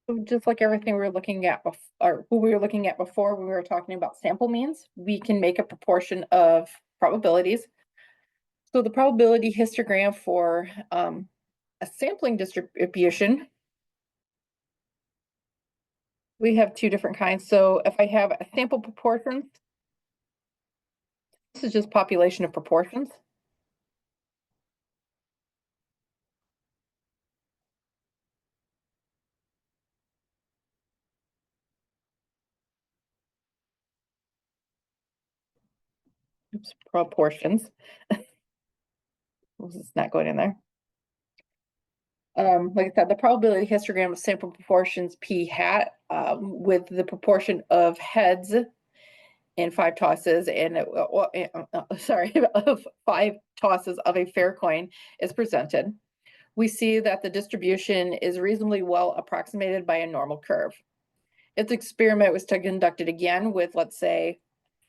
So just like everything we were looking at or who we were looking at before when we were talking about sample means, we can make a proportion of probabilities. So the probability histogram for a sampling distribution, we have two different kinds. So if I have a sample proportions, this is just population of proportions. Oops, proportions. This is not going in there. Like I said, the probability histogram of sample proportions p hat with the proportion of heads in 5 tosses and sorry, of 5 tosses of a fair coin is presented. We see that the distribution is reasonably well approximated by a normal curve. If the experiment was conducted again with, let's say,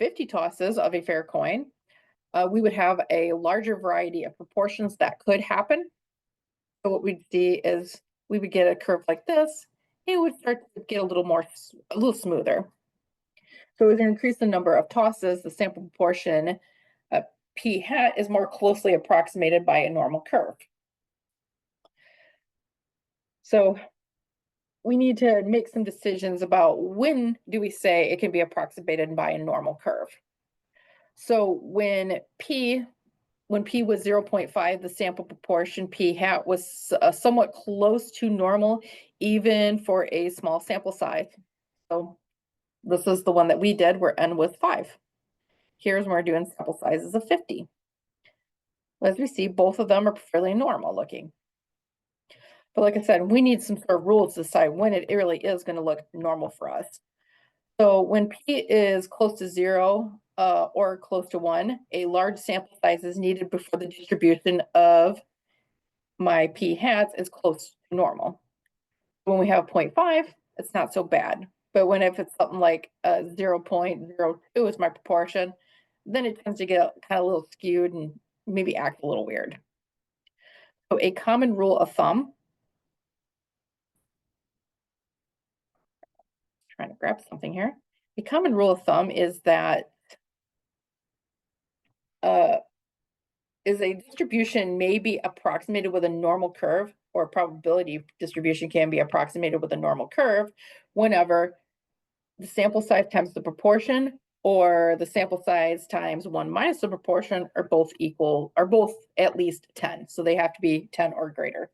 50 tosses of a fair coin, we would have a larger variety of proportions that could happen. So what we'd see is we would get a curve like this. It would start to get a little smoother. So as we increase the number of tosses, the sample proportion p hat is more closely approximated by a normal curve. So we need to make some decisions about when do we say it can be approximated by a normal curve. So when p was 0.5, the sample proportion p hat was somewhat close to normal, even for a small sample size. So this is the one that we did where n was 5. Here's where we're doing sample sizes of 50. As we see, both of them are fairly normal looking. But like I said, we need some sort of rules to decide when it really is going to look normal for us. So when p is close to 0 or close to 1, a large sample size is needed before the distribution of my p hats is close to normal. When we have 0.5, it's not so bad. But if it's something like 0.02 is my proportion, then it tends to get kind of a little skewed and maybe act a little weird. So a common rule of thumb, trying to grab something here. A common rule of thumb is that is a distribution may be approximated with a normal curve, or probability distribution can be approximated with a normal curve whenever the sample size times the proportion or the sample size times 1 minus the proportion are both equal, are both at least 10. So they have to be 10 or greater.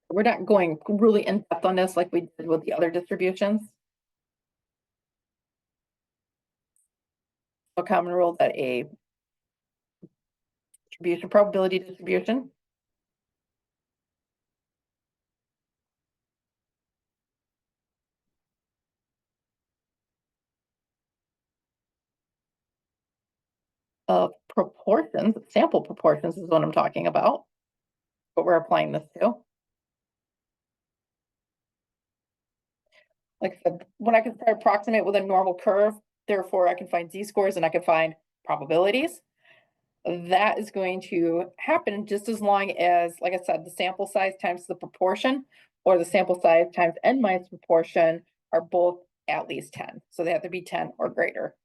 We're not going really in depth on this like we did with the other distributions. A common rule that a probability distribution of proportions, sample proportions is what I'm talking about, what we're applying this to. Like I said, when I can start approximate with a normal curve, therefore I can find z-scores and I can find probabilities. That is going to happen just as long as, like I said, the sample size times the proportion or the sample size times n minus proportion are both at least 10. So they have to be 10 or greater.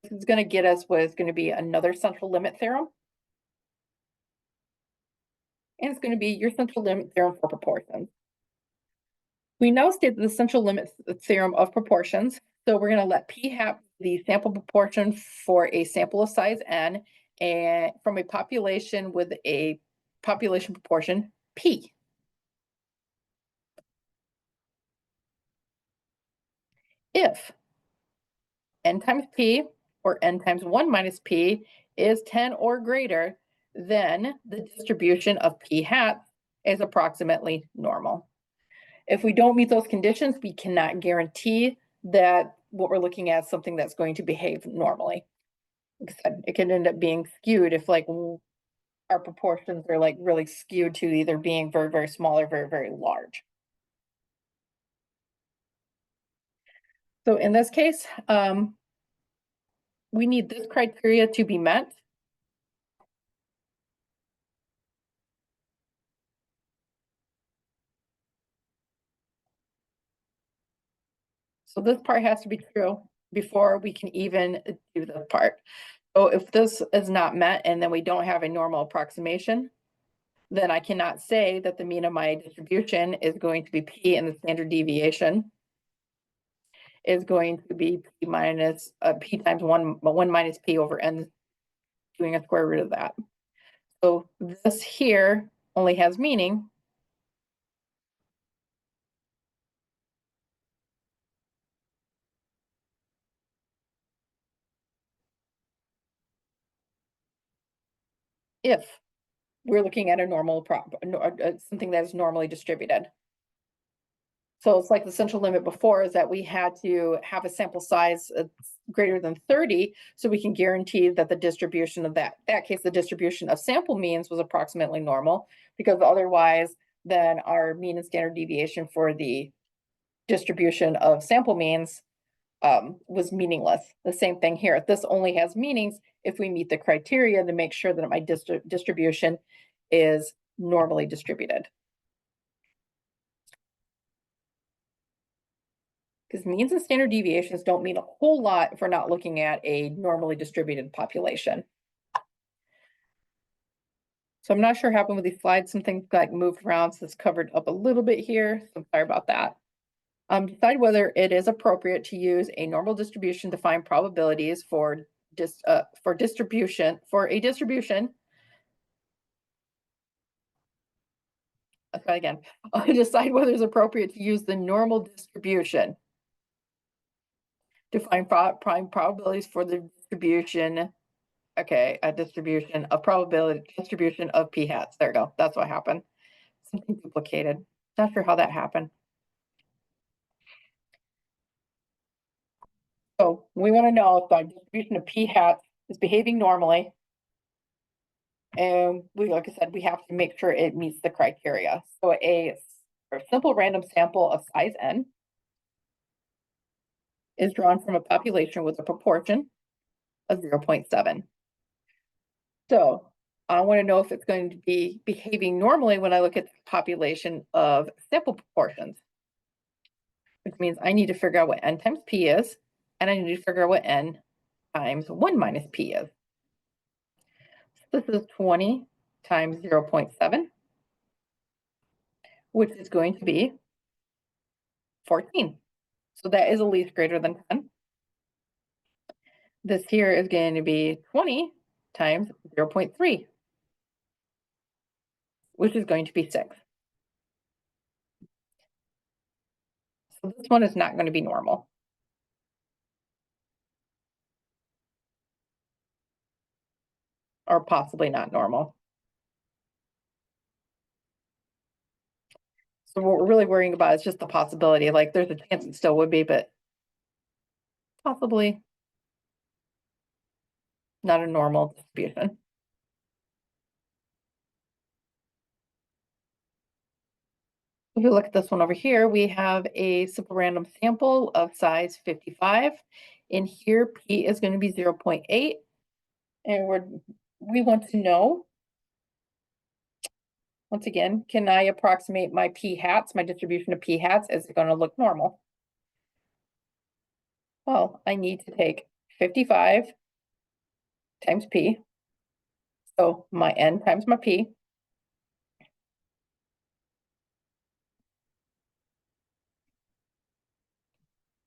This is going to get us what is going to be another central limit theorem. And it's going to be your central limit theorem for proportions. We now state the central limit theorem of proportions. So we're going to let p have the sample proportion for a sample of size n and from a population with a population proportion p. If n times p or n times 1 minus p is 10 or greater, then the distribution of p hat is approximately normal. If we don't meet those conditions, we cannot guarantee that what we're looking at is something that's going to behave normally. It can end up being skewed if like our proportions are like really skewed to either being very, very small or very, very large. So in this case, we need this criteria to be met. So this part has to be true before we can even do this part. So if this is not met and then we don't have a normal approximation, then I cannot say that the mean of my distribution is going to be P and the standard deviation is going to be P minus P times one minus P over N, doing a square root of that. So this here only has meaning if we're looking at a normal something that is normally distributed. So it's like the central limit before is that we had to have a sample size greater than 30 so we can guarantee that the distribution of that case, the distribution of sample means was approximately normal, because otherwise then our mean and standard deviation for the distribution of sample means was meaningless. The same thing here. This only has meanings if we meet the criteria to make sure that my distribution is normally distributed. Because means and standard deviations don't mean a whole lot if we're not looking at a normally distributed population. So I'm not sure what happened with these slides. Some things got moved around, so it's covered up a little bit here. So I'm sorry about that. Decide whether it is appropriate to use a normal distribution to find probabilities for a distribution. I'll try again. Decide whether it's appropriate to use the normal distribution to find prime probabilities for the distribution. Okay, a distribution of probability, distribution of p hats. There we go. That's what happened. Something duplicated. Not sure how that happened. So we want to know if the distribution of p hats is behaving normally. And like I said, we have to make sure it meets the criteria. So a simple random sample of size n is drawn from a population with a proportion of 0.7. So I want to know if it's going to be behaving normally when I look at the population of sample proportions, which means I need to figure out what n times p is, and I need to figure out what n times 1 minus p is. So this is 20 times 0.7, which is going to be 14. So that is at least greater than 10. This here is going to be 20 times 0.3, which is going to be 6. So this one is not going to be normal. Or possibly not normal. So what we're really worrying about is just the possibility. Like there's a chance it still would be, but possibly not a normal distribution. If you look at this one over here, we have a simple random sample of size 55. In here, P is going to be 0.8. And we want to know, once again, can I approximate my P hats, my distribution of P hats? Is it going to look normal? Well, I need to take 55 times P. So my N times my P.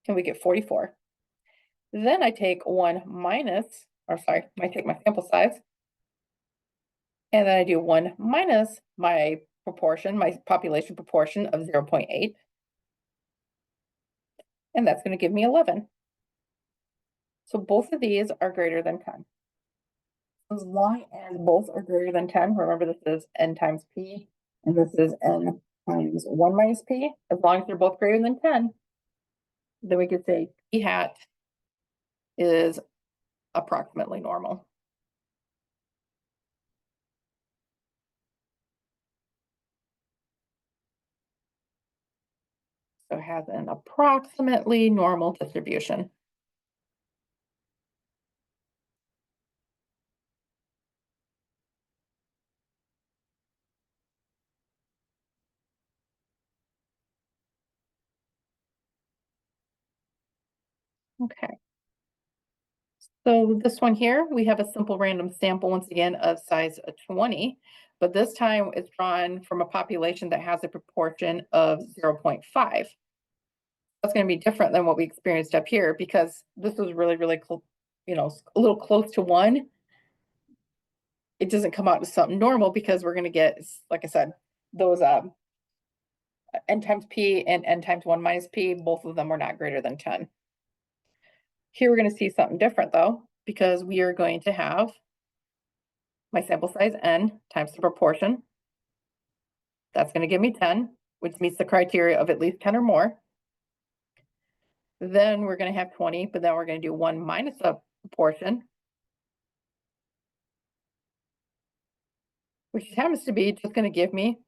And we get 44. Then I take I take my sample size, and then I do 1 minus my proportion, my population proportion of 0.8, and that's going to give me 11. So both of these are greater than 10. As long as both are greater than 10, remember this is n times p, and this is n times 1 minus p. As long as they're both greater than 10, then we could say p hat is approximately normal. So it has an approximately normal distribution. Okay. So this one here, we have a simple random sample once again of size 20, but this time it's drawn from a population that has a proportion of 0.5. That's going to be different than what we experienced up here because this was really, really close, a little close to 1. It doesn't come out to something normal because we're going to get, like I said, those n times p and n times 1 minus p, both of them are not greater than 10. Here we're going to see something different though, because we are going to have my sample size n times the proportion. That's going to give me 10, which meets the criteria of at least 10 or more. Then we're going to have 20, but then we're going to do 1 minus the proportion, which happens to be just going to give me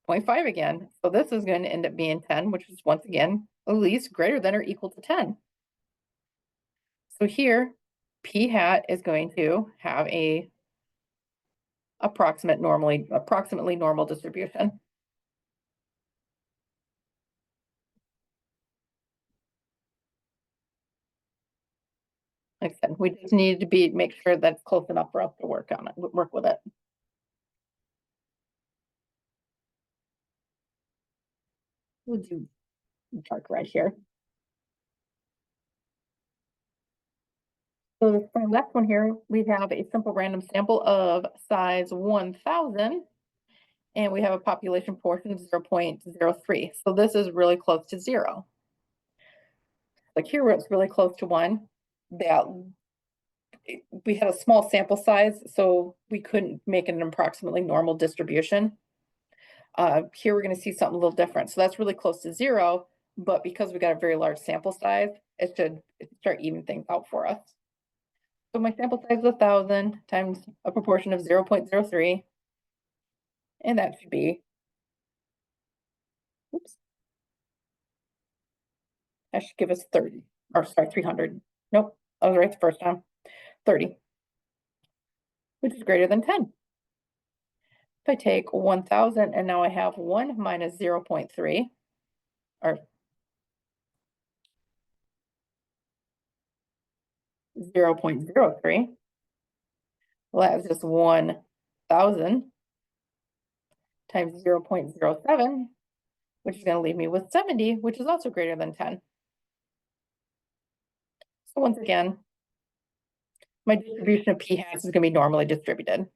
0.5 again. So this is going to end up being 10, which is once again at least greater than or equal to 10. So here, p hat is going to have a approximately normal distribution. Like I said, we just need to make sure that it's close enough for us to work with it. We'll do dark red here. So for the left one here, we have a simple random sample of size 1000, and we have a population portion of 0.03. So this is really close to 0. Like here where it's really close to 1, that we had a small sample size, so we couldn't make an approximately normal distribution. Here we're going to see something a little different. So that's really close to 0, but because we got a very large sample size, it should start evening things out for us. So my sample size is 1000 times a proportion of 0.03, and that should be, oops, that should give us 30, or sorry, 300. Nope, I was right the first time. 30, which is greater than 10. If I take 1000 and now I have 1 minus 0.3, or 0.03, well, that's just 1000 times 0.07, which is going to leave me with 70, which is also greater than 10. So once again, my distribution of p hats is going to be normally distributed.